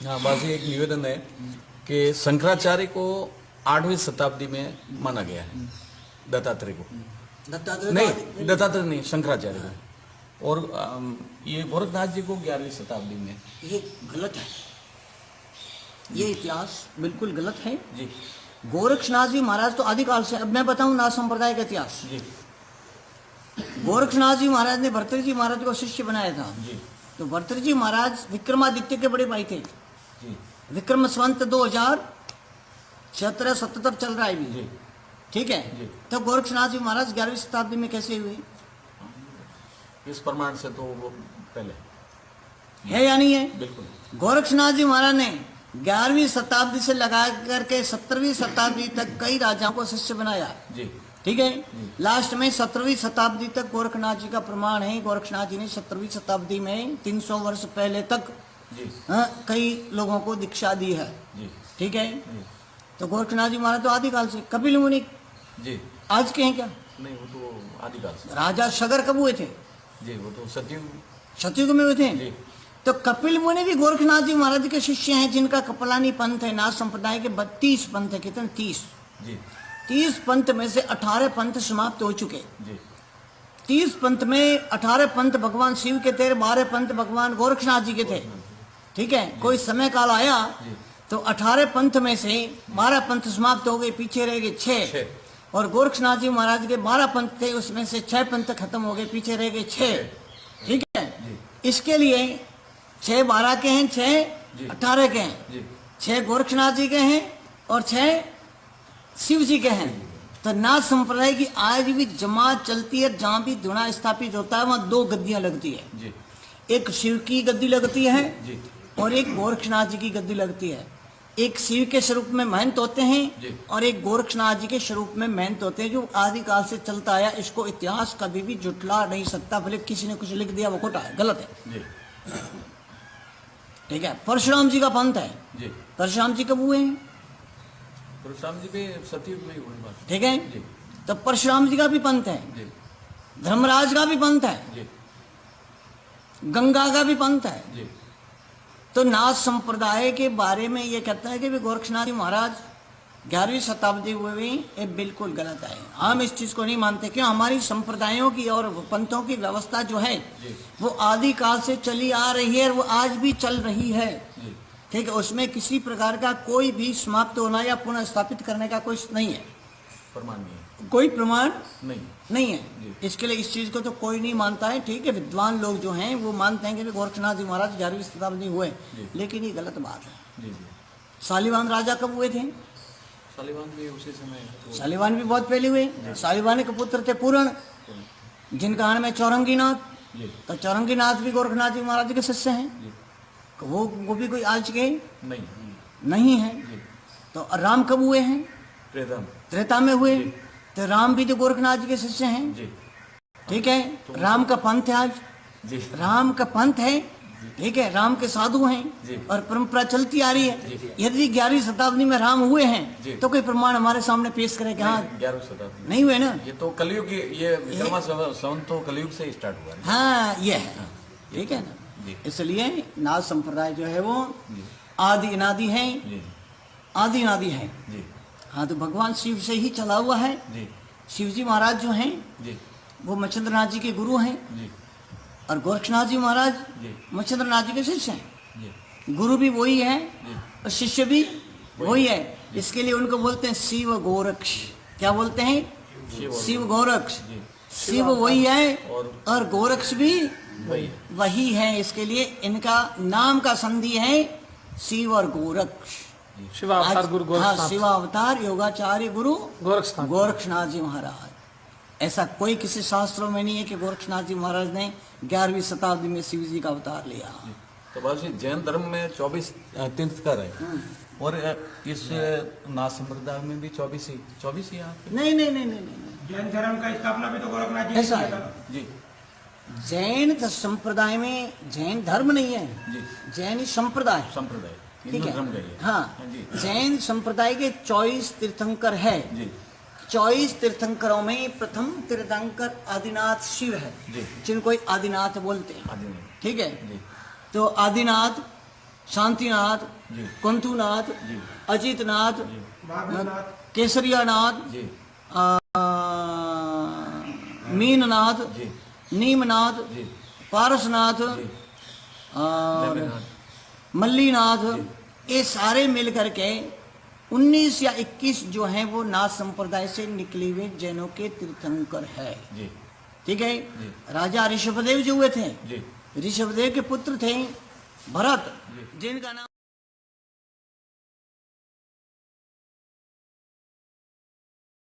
हाँ, बस एक निवेदन है कि शंकराचार्य को 8वीं शताब्दी में माना गया है, दत्तात्रेय को नहीं, दत्तात्रेय नहीं, शंकराचार्य को, और ये गोरखनाथ जी को 11वीं शताब्दी में। ये गलत है, ये इतिहास बिल्कुल गलत है जी। गोरक्षनाथ जी महाराज तो आदिकाल से, अब मैं बताऊं नाथ संप्रदाय का इतिहास। जी। गोरक्षनाथ जी महाराज ने भर्तृहरि जी महाराज को शिष्य बनाया था। जी। तो भर्तृहरि जी महाराज विक्रमादित्य के बड़े भाई थे। जी। विक्रम संवत 2076-77 चल रहा है अभी। जी। ठीक है। जी। तो गोरक्षनाथ जी महाराज 11वीं शताब्दी में कैसे हुए? इस प्रमाण से तो वो पहले है या नहीं है? बिल्कुल। गोरक्षनाथ जी महाराज ने 11वीं शताब्दी से लगा करके 17वीं शताब्दी तक कई राजाओं को शिष्य बनाया। जी। ठीक है। लास्ट में 17वीं शताब्दी तक गोरखनाथ जी का प्रमाण है। गोरखनाथ जी ने 17वीं शताब्दी में 300 वर्ष पहले तक कई लोगों को दीक्षा दी है। जी। ठीक है। तो गोरखनाथ जी महाराज तो आदिकाल से। कपिल मुनि जी आज के हैं क्या? नहीं, वो तो आदिकाल से। राजा सगर कब हुए थे? जी, वो तो सतयुग में हुए थे। जी। तो कपिल मुनि भी गोरखनाथ जी महाराज के शिष्य हैं, जिनका कपिलानी पंथ है। नाथ संप्रदाय के 32 पंथ है। कितने? 30। जी। 30 पंथ में से 18 पंथ समाप्त हो चुके। जी। 30 पंथ में 18 पंथ भगवान शिव के थे, 12 पंथ भगवान गोरखनाथ जी के थे। ठीक है। कोई समय काल आया तो 18 पंथ में से 12 पंथ समाप्त हो गए, पीछे रह गए 6। और गोरखनाथ जी महाराज के 12 पंथ थे, उसमें से 6 पंथ खत्म हो गए, पीछे रह गए 6। ठीक है। इसके लिए 6 12 के हैं, 6 18 के हैं, 6 गोरखनाथ जी के हैं और 6 शिव जी के हैं। तो नाथ संप्रदाय की आज भी जमात चलती है। जहाँ भी धुना स्थापित होता है वहाँ 2 गद्दियाँ लगती है। जी। एक शिव की गद्दी लगती है जी। और एक गोरखनाथ जी की गद्दी लगती है। एक शिव के स्वरूप में महंत होते हैं और एक गोरखनाथ जी के स्वरूप में महंत होते हैं, जो आदिकाल से चलता आया। इसको इतिहास कभी भी जुटला नहीं सकता। भले किसी ने कुछ लिख दिया, वो खोटा है, गलत है। जी। ठीक है। परशुराम जी का पंथ है। जी। परशुराम जी कब हुए हैं? परशुराम जी भी सतयुग में ही हुए बात। ठीक है। जी। तो परशुराम जी का भी पंथ है। जी। धर्मराज का भी पंथ है। जी। गंगा का भी पंथ है। जी। तो नाथ संप्रदाय के बारे में ये कहता है कि भी गोरक्षनाथ जी महाराज 11वीं शताब्दी हुए भी, ये बिल्कुल गलत है। हम इस चीज़ को नहीं मानते। क्यों? हमारी संप्रदायों की और पंथों की व्यवस्था जो है वो आदिकाल से चली आ रही है और वो आज भी चल रही है। ठीक है। उसमें किसी प्रकार का कोई भी समाप्त होना या पुनः स्थापित करने का कोई नहीं है, प्रमाण नहीं है, कोई प्रमाण नहीं है। इसके लिए इस चीज़ को तो कोई नहीं मानता है। ठीक है। विद्वान लोग जो हैं वो मानते हैं कि गोरखनाथ जी महाराज 11वीं शताब्दी हुए, लेकिन ये गलत बात है। जी। शालिवाहन राजा कब हुए थे? शालिवाहन भी उसी समय। शालिवाहन भी बहुत पहले हुए। शालिवाहन के पुत्र थे पूर्ण, जिनका नाम है चौरंगीनाथ। तो चौरंगीनाथ भी गोरखनाथ जी महाराज के शिष्य हैं। वो भी कोई आज के नहीं है। तो राम कब हुए हैं? त्रेता में हुए। तो राम भी तो गोरखनाथ जी के शिष्य हैं। ठीक है। राम का पंथ है आज। राम का पंथ है। ठीक है। राम के साधु हैं और परंपरा चलती आ रही है। यदि 11वीं शताब्दी में राम हुए हैं तो कोई प्रमाण हमारे सामने पेश करे कि हाँ 11वीं शताब्दी नहीं हुए ना? ये तो कलयुग, ये विक्रमा संवत तो कलयुग से स्टार्ट हुआ है। हाँ, ये है। ठीक है ना? इसलिए नाथ संप्रदाय जो है वो आदि अनादि है, आदि अनादि है। हाँ, तो भगवान शिव से ही चला हुआ है। शिव जी महाराज जो हैं वो मच्छिंद्रनाथ जी के गुरु हैं और गोरक्षनाथ जी महाराज मच्छिंद्रनाथ जी के शिष्य हैं। गुरु भी वही है और शिष्य भी वही है। इसके लिए उनको बोलते हैं शिव गोरक्ष। क्या बोलते हैं? शिव गोरक्ष। शिव वही है और गोरक्ष भी वही है। इसके लिए इनका नाम का संधि है शिव और गोरक्ष। शिवावतार गुरु गोरक्षनाथ। हाँ, शिवावतार योगाचार्य गुरु गोरक्षनाथ जी महाराज। ऐसा कोई किसी शास्त्रों में नहीं है कि गोरक्षनाथ जी महाराज ने 11वीं शताब्दी में शिव जी का अवतार लिया। तो बस जैन धर्म में 24 तीर्थकर है और इस नाथ संप्रदाय में भी 24 ही नहीं। जैन धर्म का स्थापना भी तो गोरखनाथ जी ऐसा है जी। जैन संप्रदाय में जैन धर्म नहीं है जैन संप्रदाय। ठीक है। हाँ, जैन संप्रदाय के 24 तीर्थंकर है। 24 तीर्थंकरों में प्रथम तीर्थंकर आदिनाथ शिव है, जिनको आदिनाथ बोलते हैं। ठीक है। तो आदिनाथ शांतिनाथ, जी। कुंतुनाथ, जी। अजितनाथ, भागवतनाथ, केसरियानाथ, जी मीननाथ, जी नीमनाथ, जी पारसनाथ जी और नेमिनाथ, मल्लीनाथ, जी। ये सारे मिलकर के 19 या 21 जो हैं वो नाथ संप्रदाय से निकले हुए जैनों के तीर्थंकर है। जी ठीक है। जी। राजा ऋषभदेव जो हुए थे, जी ऋषभदेव के पुत्र थे भरत, जी। जिनका नाम